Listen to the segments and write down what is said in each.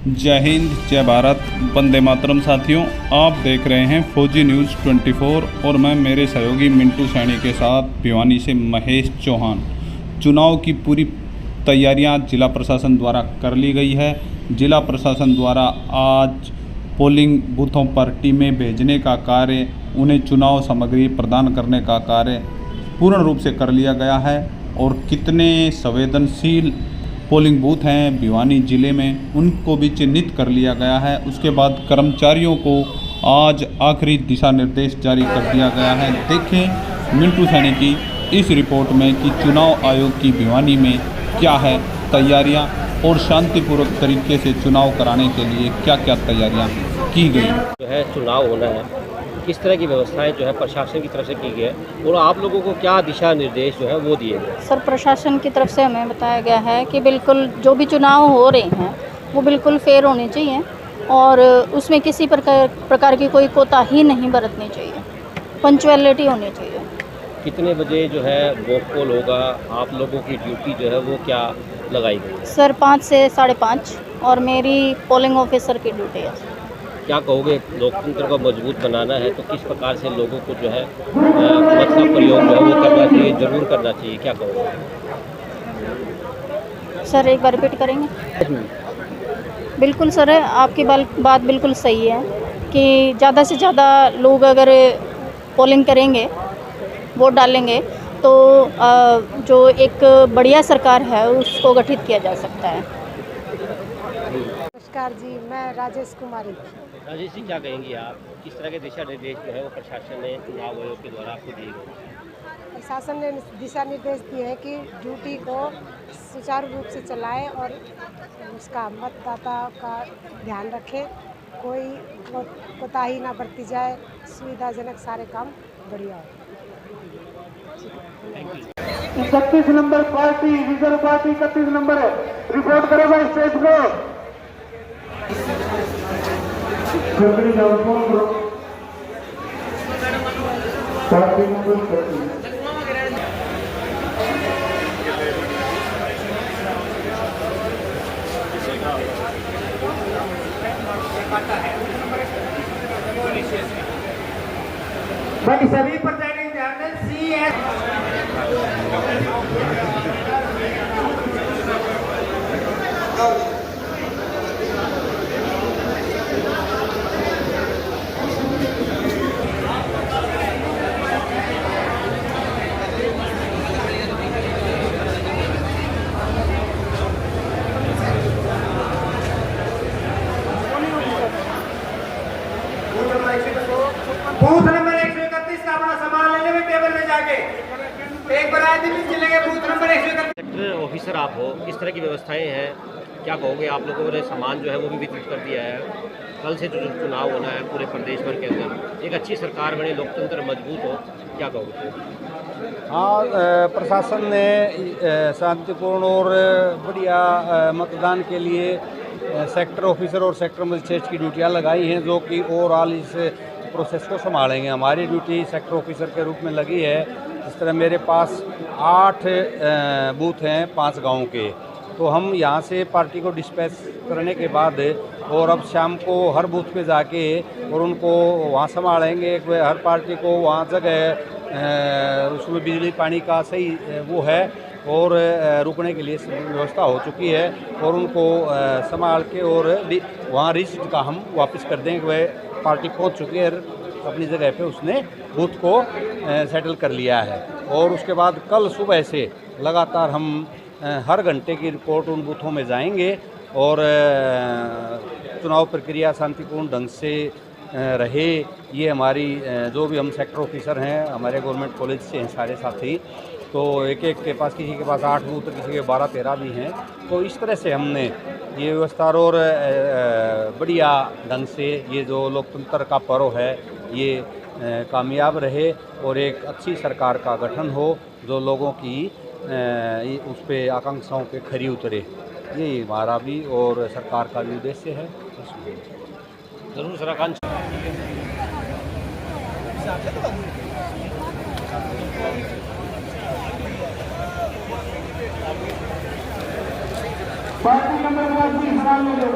जय हिंद, जय भारत, वंदे मातरम। साथियों, आप देख रहे हैं फौजी न्यूज़ 24 और मैं मेरे सहयोगी मिंटू सैनी के साथ भिवानी से महेश चौहान। चुनाव की पूरी तैयारियां जिला प्रशासन द्वारा कर ली गई है। जिला प्रशासन द्वारा आज पोलिंग बूथों पर टीमें भेजने का कार्य, उन्हें चुनाव सामग्री प्रदान करने का कार्य पूर्ण रूप से कर लिया गया है। और कितने संवेदनशील पोलिंग बूथ हैं भिवानी ज़िले में, उनको भी चिन्हित कर लिया गया है। उसके बाद कर्मचारियों को आज आखिरी दिशा निर्देश जारी कर दिया गया है। देखें मिंटू सैनी की इस रिपोर्ट में कि चुनाव आयोग की भिवानी में क्या है तैयारियां और शांतिपूर्वक तरीके से चुनाव कराने के लिए क्या क्या तैयारियां की गई। जो है चुनाव होना है, किस तरह की व्यवस्थाएं जो है प्रशासन की तरफ से की गई है और आप लोगों को क्या दिशा निर्देश जो है वो दिए गए। सर, प्रशासन की तरफ से हमें बताया गया है कि बिल्कुल जो भी चुनाव हो रहे हैं वो बिल्कुल फेयर होने चाहिए और उसमें किसी प्रकार की कोई कोताही नहीं बरतनी चाहिए, पंक्चुअलिटी होनी चाहिए। कितने बजे जो है वोट पोल होगा, आप लोगों की ड्यूटी जो है वो क्या लगाई गई। सर 5 से 5:30 और मेरी पोलिंग ऑफिसर की ड्यूटी है। क्या कहोगे, लोकतंत्र को मजबूत बनाना है तो किस प्रकार से लोगों को जो है मत का प्रयोग जो है वो करना चाहिए, जरूर करना चाहिए, क्या कहोगे। सर एक बार रिपीट करेंगे। बिल्कुल सर, आपकी बात बिल्कुल सही है कि ज़्यादा से ज़्यादा लोग अगर पोलिंग करेंगे, वोट डालेंगे तो जो एक बढ़िया सरकार है उसको गठित किया जा सकता है। नमस्कार जी, मैं राजेश कुमारी। राजेश जी, क्या कहेंगी आप, किस तरह के दिशा निर्देश जो है वो प्रशासन ने चुनाव आयोग के द्वारा आपको दिए गए। प्रशासन ने दिशा निर्देश दिए हैं कि ड्यूटी को सुचारू रूप से चलाएं और उसका मतदाता का ध्यान रखें, कोई कोताही ना बरती जाए, सुविधाजनक सारे काम बढ़िया हो। 31 number party, reserve party 31 number है, रिपोर्ट करेगा स्टेज पे। Party number 31। बाकी सभी प्रिजाइडिंग जनरल बूथ नंबर 131 का अपना सामान लेने में टेबल में जाके एक बार आदमी चलेंगे। Booth number 131। सेक्टर ऑफिसर आप हो, किस तरह की व्यवस्थाएं हैं, क्या कहोगे। आप लोगों ने सामान जो है वो भी वितरित कर दिया है। कल से जो चुनाव होना है पूरे प्रदेश भर के अंदर, एक अच्छी सरकार बने, लोकतंत्र मजबूत हो, क्या कहोगे। हाँ, प्रशासन ने शांतिपूर्ण और बढ़िया मतदान के लिए सेक्टर ऑफिसर और सेक्टर मजिस्ट्रेट की ड्यूटियाँ लगाई हैं, जो कि ओवरऑल इस प्रोसेस को संभालेंगे। हमारी ड्यूटी सेक्टर ऑफिसर के रूप में लगी है। इस तरह मेरे पास 8 बूथ हैं 5 गाँव के, तो हम यहाँ से पार्टी को डिस्पैच करने के बाद और अब शाम को हर बूथ पे जाके और उनको वहाँ संभालेंगे। हर पार्टी को वहाँ जगह उसमें बिजली पानी का सही वो है और रुकने के लिए व्यवस्था हो चुकी है और उनको संभाल के और वहाँ रिसिप्ट का हम वापस कर देंगे। वह पार्टी पहुँच चुकी है अपनी जगह पे, उसने बूथ को सेटल कर लिया है। और उसके बाद कल सुबह से लगातार हम हर घंटे की रिपोर्ट उन बूथों में जाएंगे और चुनाव प्रक्रिया शांतिपूर्ण ढंग से रहे, ये हमारी जो भी हम सेक्टर ऑफिसर हैं, हमारे गवर्नमेंट कॉलेज से हैं सारे साथी, तो एक के पास, किसी के पास 8 बूथ, किसी के 12-13 भी हैं। तो इस तरह से हमने ये व्यवस्था और बढ़िया ढंग से ये जो लोकतंत्र का पर्व है ये कामयाब रहे और एक अच्छी सरकार का गठन हो जो लोगों की उस पे आकांक्षाओं पे खरी उतरे। ये हमारा भी और सरकार का भी उद्देश्य है। जरूर सर, आकांक्षा पार्टी नंबर 32 सामने लो।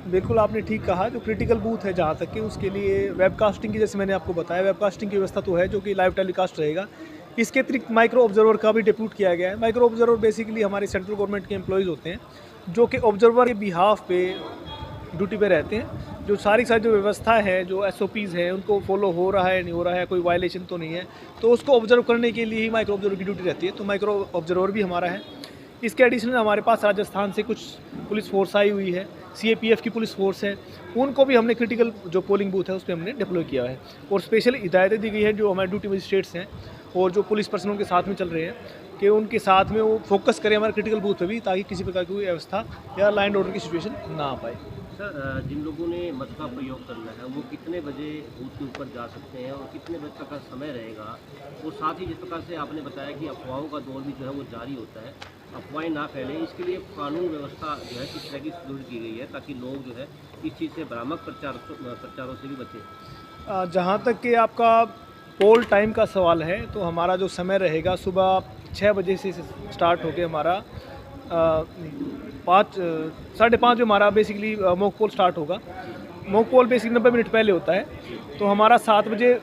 बिल्कुल आपने ठीक कहा। जो क्रिटिकल बूथ है जहाँ तक कि उसके लिए वेबकास्टिंग की, जैसे मैंने आपको बताया, वेबकास्टिंग की व्यवस्था तो है जो कि लाइव टेलीकास्ट रहेगा। इसके अतिरिक्त माइक्रो ऑब्जर्वर का भी डिप्यूट किया गया है। माइक्रो ऑब्जर्वर बेसिकली हमारे सेंट्रल गवर्नमेंट के एम्प्लॉयज़ होते हैं जो कि ऑब्जर्वर के बिहाफ पे ड्यूटी पे रहते हैं। जो सारी जो व्यवस्था है, जो SOPs है, उनको फॉलो हो रहा है नहीं हो रहा है, कोई वायलेशन तो नहीं है, तो उसको ऑब्जर्व करने के लिए ही माइक्रो ऑब्जर्वर की ड्यूटी रहती है। तो माइक्रो ऑब्जर्वर भी हमारा है। इसके एडिशनल हमारे पास राजस्थान से कुछ पुलिस फोर्स आई हुई है, CAPF की पुलिस फोर्स है, उनको भी हमने क्रिटिकल जो पोलिंग बूथ है उस पर हमने डिप्लॉय किया है। और स्पेशल हिदायतें दी गई है जो हमारे ड्यूटी मजिस्ट्रेट्स हैं और जो पुलिस पर्सनल के साथ में चल रहे हैं कि उनके साथ में वो फोकस करें हमारे क्रिटिकल बूथ पे भी, ताकि किसी प्रकार की कोई अवस्था या लॉ एंड ऑर्डर की सिचुएशन ना आ पाए। सर, जिन लोगों ने मत का प्रयोग करना है वो कितने बजे बूथ के ऊपर जा सकते हैं और कितने बजे तक का समय रहेगा? और साथ ही जिस प्रकार से आपने बताया कि अफवाहों का दौर भी जो है वो जारी होता है, अफवाहें ना फैले, इसके लिए कानून व्यवस्था जो है किस तरह की सुदृढ़ की गई है ताकि लोग जो है इस चीज़ से भ्रामक प्रचारों से भी बचें? जहाँ तक कि आपका पोल टाइम का सवाल है, तो हमारा जो समय रहेगा सुबह 6 बजे से स्टार्ट होकर हमारा 5-5:30 बजे हमारा बेसिकली मॉक पोल स्टार्ट होगा। मॉक पोल बेसिकली 90 मिनट पहले होता है, तो हमारा 7 बजे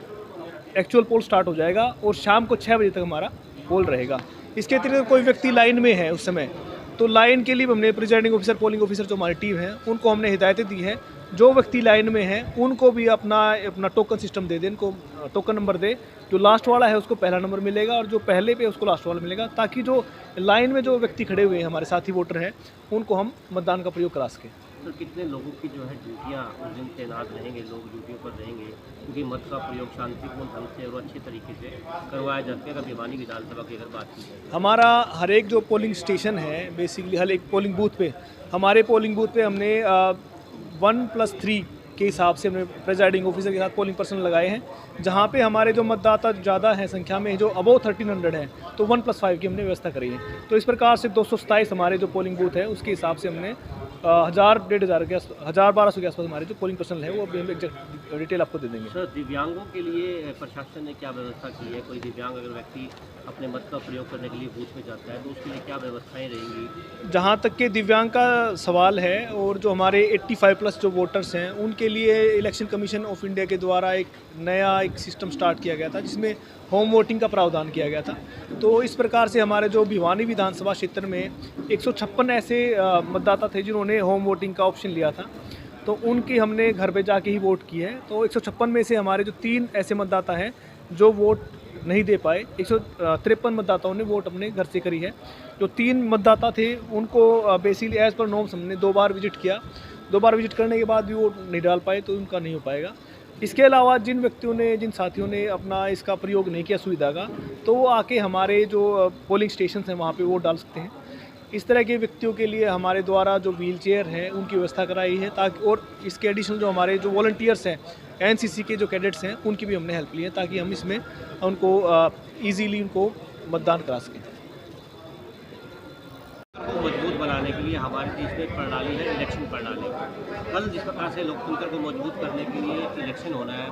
एक्चुअल पोल स्टार्ट हो जाएगा और शाम को 6 बजे तक हमारा पोल रहेगा। इसके अतिरिक्त कोई व्यक्ति लाइन में है उस समय, तो लाइन के लिए हमने प्रिजाइडिंग ऑफिसर, पोलिंग ऑफिसर जो हमारी टीम है, उनको हमने हिदायतें दी हैं। जो व्यक्ति लाइन में है उनको भी अपना टोकन सिस्टम दे दें, इनको टोकन नंबर दे। जो लास्ट वाला है उसको पहला नंबर मिलेगा और जो पहले पे उसको लास्ट वाला मिलेगा, ताकि जो लाइन में जो व्यक्ति खड़े हुए हैं हमारे साथी वोटर हैं उनको हम मतदान का प्रयोग करा सकें। तो कितने लोगों की जो है ड्यूटियाँ उस दिन तैनात रहेंगे, लोग ड्यूटियों पर रहेंगे, क्योंकि मत का प्रयोग शांतिपूर्ण ढंग से और अच्छे तरीके से करवाया जाता है? अगर भिवानी विधानसभा की अगर बात की जाए, हमारा हर एक जो पोलिंग स्टेशन है, बेसिकली हर एक पोलिंग बूथ पे, हमारे पोलिंग बूथ पे हमने 1+3 के हिसाब से हमने प्रेजाइडिंग ऑफिसर के साथ पोलिंग पर्सन लगाए हैं। जहाँ पे हमारे जो मतदाता ज़्यादा हैं संख्या में, जो अबव 1300 हैं, तो 1+5 की हमने व्यवस्था करी है। तो इस प्रकार से 227 हमारे जो पोलिंग बूथ है उसके हिसाब से हमने 1000-1500 के 1200 के आसपास हमारे जो पोलिंग पर्सनल है वो अभी हम एग्जैक्ट डिटेल आपको दे देंगे। सर, दिव्यांगों के लिए प्रशासन ने क्या व्यवस्था की है? कोई दिव्यांग अगर व्यक्ति अपने मत का प्रयोग करने के लिए बूथ में जाता है तो उसके लिए क्या व्यवस्थाएं रहेंगी? जहाँ तक कि दिव्यांग का सवाल है, और जो हमारे 85+ जो वोटर्स हैं उनके लिए इलेक्शन कमीशन ऑफ इंडिया के द्वारा एक नया सिस्टम स्टार्ट किया गया था जिसमें होम वोटिंग का प्रावधान किया गया था। तो इस प्रकार से हमारे जो भिवानी विधानसभा क्षेत्र में 156 ऐसे मतदाता थे जिन्होंने होम वोटिंग का ऑप्शन लिया था, तो उनकी हमने घर पे जाके ही वोट की है। तो 156 में से हमारे जो 3 ऐसे मतदाता हैं जो वोट नहीं दे पाए, 153 मतदाताओं ने वोट अपने घर से करी है। जो 3 मतदाता थे उनको बेसिकली एज़ पर नॉर्म्स हमने 2 बार विजिट किया। 2 बार विजिट करने के बाद भी वोट नहीं डाल पाए, तो उनका नहीं हो पाएगा। इसके अलावा जिन व्यक्तियों ने, जिन साथियों ने अपना इसका प्रयोग नहीं किया सुविधा का, तो वो आके हमारे जो पोलिंग स्टेशन हैं वहाँ पे वोट डाल सकते हैं। इस तरह के व्यक्तियों के लिए हमारे द्वारा जो व्हील चेयर है उनकी व्यवस्था कराई है, ताकि, और इसके एडिशनल जो हमारे जो वॉलंटियर्स हैं, NCC के जो कैडेट्स हैं, उनकी भी हमने हेल्प ली है ताकि हम इसमें उनको ईजीली उनको मतदान करा सकें। को मजबूत बनाने के लिए हमारे देश में एक प्रणाली है, इलेक्शन प्रणाली। कल जिस प्रकार से लोकतंत्र को मजबूत करने के लिए इलेक्शन होना है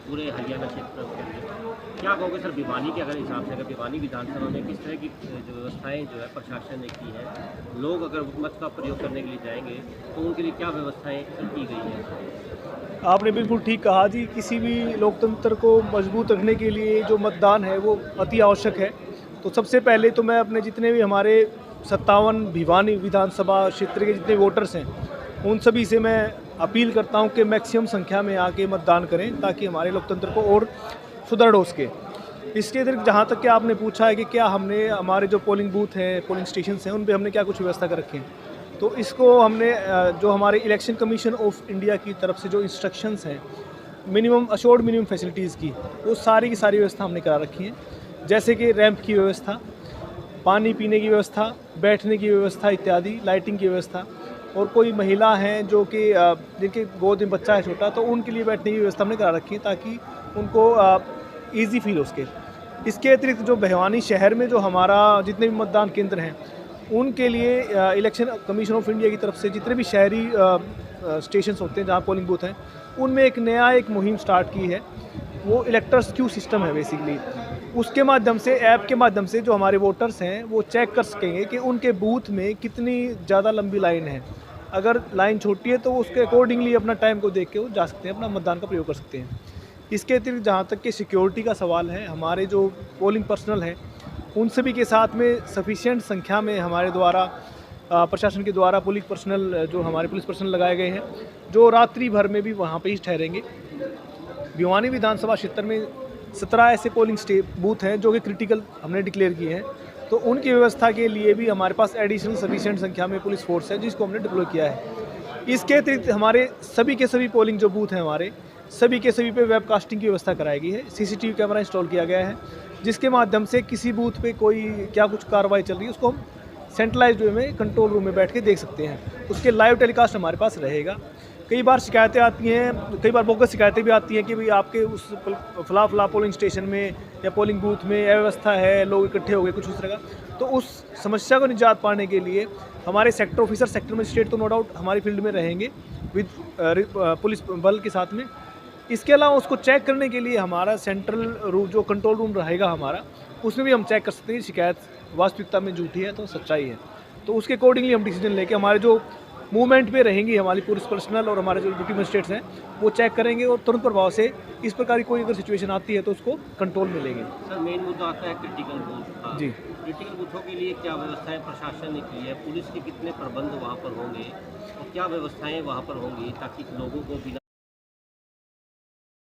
पूरे हरियाणा क्षेत्र के अंदर, क्या कहोगे सर भिवानी के अगर हिसाब से, अगर भिवानी विधानसभा में किस तरह की जो व्यवस्थाएं जो है प्रशासन ने की है, लोग अगर मत का प्रयोग करने के लिए जाएंगे तो उनके लिए क्या व्यवस्थाएं की गई हैं? आपने बिल्कुल ठीक कहा जी। किसी भी लोकतंत्र को मजबूत रखने के लिए जो मतदान है वो अति आवश्यक है। तो सबसे पहले तो मैं अपने जितने भी हमारे 57 भिवानी विधानसभा क्षेत्र के जितने वोटर्स हैं उन सभी से मैं अपील करता हूं कि मैक्सिमम संख्या में आके मतदान करें ताकि हमारे लोकतंत्र को और सुदृढ़ हो सके। इसके अतिरिक्त जहाँ तक कि आपने पूछा है कि क्या हमने हमारे जो पोलिंग बूथ हैं, पोलिंग स्टेशन हैं, उन पर हमने क्या कुछ व्यवस्था कर रखी है, तो इसको हमने जो हमारे इलेक्शन कमीशन ऑफ इंडिया की तरफ से जो इंस्ट्रक्शंस हैं मिनिमम अशोर्ड मिनिमम फैसिलिटीज़ की, वो सारी की सारी व्यवस्था हमने करा रखी है, जैसे कि रैंप की व्यवस्था, पानी पीने की व्यवस्था, बैठने की व्यवस्था इत्यादि, लाइटिंग की व्यवस्था। और कोई महिला हैं जो कि जिनके गोद में बच्चा है छोटा, तो उनके लिए बैठने की व्यवस्था हमने करा रखी है ताकि उनको ईजी फील हो सके। इसके अतिरिक्त जो भिवानी शहर में जो हमारा जितने भी मतदान केंद्र हैं उनके लिए इलेक्शन कमीशन ऑफ इंडिया की तरफ से जितने भी शहरी स्टेशन होते हैं जहाँ पोलिंग बूथ हैं, उनमें एक मुहिम स्टार्ट की है। वो इलेक्टर्स क्यू सिस्टम है बेसिकली। उसके माध्यम से, ऐप के माध्यम से जो हमारे वोटर्स हैं वो चेक कर सकेंगे कि उनके बूथ में कितनी ज़्यादा लंबी लाइन है। अगर लाइन छोटी है तो उसके अकॉर्डिंगली अपना टाइम को देख के वो जा सकते हैं, अपना मतदान का प्रयोग कर सकते हैं। इसके अतिरिक्त जहाँ तक कि सिक्योरिटी का सवाल है, हमारे जो पोलिंग पर्सनल हैं उन सभी के साथ में सफिशिएंट संख्या में हमारे द्वारा प्रशासन के द्वारा पुलिस पर्सनल लगाए गए हैं, जो रात्रि भर में भी वहाँ पे ही ठहरेंगे। भिवानी विधानसभा क्षेत्र में 17 ऐसे पोलिंग बूथ हैं जो कि क्रिटिकल हमने डिक्लेयर किए हैं, तो उनकी व्यवस्था के लिए भी हमारे पास एडिशनल सफिशिएंट संख्या में पुलिस फोर्स है जिसको हमने डिप्लॉय किया है। इसके अतिरिक्त हमारे सभी के सभी पोलिंग जो बूथ हैं हमारे सभी के सभी पे वेबकास्टिंग की व्यवस्था कराई गई है। सीसीटीवी कैमरा इंस्टॉल किया गया है जिसके माध्यम से किसी बूथ पे कोई क्या कुछ कार्रवाई चल रही है उसको हम सेंट्रलाइज्ड वे में कंट्रोल रूम में बैठ के देख सकते हैं। उसके लाइव टेलीकास्ट हमारे पास रहेगा। कई बार शिकायतें आती हैं, कई बार बोगस शिकायतें भी आती हैं कि भाई आपके उस फला पोलिंग स्टेशन में या पोलिंग बूथ में अव्यवस्था है, लोग इकट्ठे हो गए कुछ उस तरह का। तो उस समस्या को निजात पाने के लिए हमारे सेक्टर ऑफिसर, सेक्टर मजिस्ट्रेट तो नो डाउट हमारी फील्ड में रहेंगे विद पुलिस बल के साथ में। इसके अलावा उसको चेक करने के लिए हमारा सेंट्रल रूम जो कंट्रोल रूम रहेगा हमारा, उसमें भी हम चेक कर सकते हैं शिकायत वास्तविकता में झूठी है तो सच्चाई है। तो उसके अकॉर्डिंगली हम डिसीजन लेके हमारे जो मूवमेंट पे रहेंगी हमारी पुलिस पर्सनल और हमारे जो ड्यूटी मजिस्ट्रेट्स हैं वो चेक करेंगे और तुरंत प्रभाव से इस प्रकार की कोई अगर सिचुएशन आती है तो उसको कंट्रोल में लेंगे। सर, मेन मुद्दा आता है क्रिटिकल बूथ का। जी, क्रिटिकल बूथों के लिए क्या व्यवस्थाएं प्रशासन ने की है? पुलिस के कितने प्रबंध वहाँ पर होंगे और क्या व्यवस्थाएं वहाँ पर होंगी ताकि लोगों को बिना